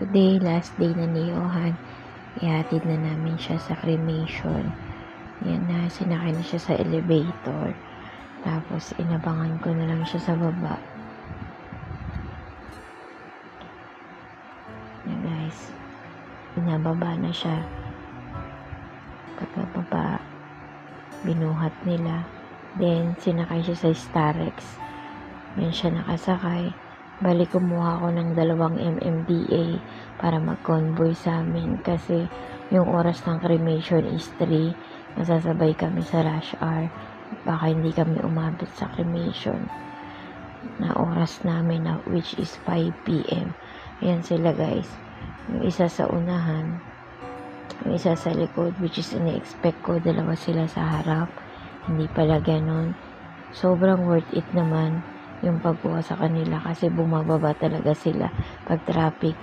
yesterday, last day na ni Johan, ihatid na namin siya sa cremation. Yan na, sinakay na siya sa elevator. Tapos, inabangan ko na lang siya sa baba. Yan guys, binababa na siya. Pagkababa, binuhat nila. Then, sinakay siya sa Starex. Yan siya nakasakay. Bali, kumuha ko ng 2 MMDA para mag-convoy sa amin kasi yung oras ng cremation is 3. Masasabay kami sa rush hour. Baka hindi kami umabot sa cremation na oras namin na which is 5 PM. Ayan sila guys. Yung isa sa unahan, yung isa sa likod, which is ini-expect ko 2 sila sa harap. Hindi pala ganon. Sobrang worth it naman yung pagkuha sa kanila kasi bumababa talaga sila pag traffic.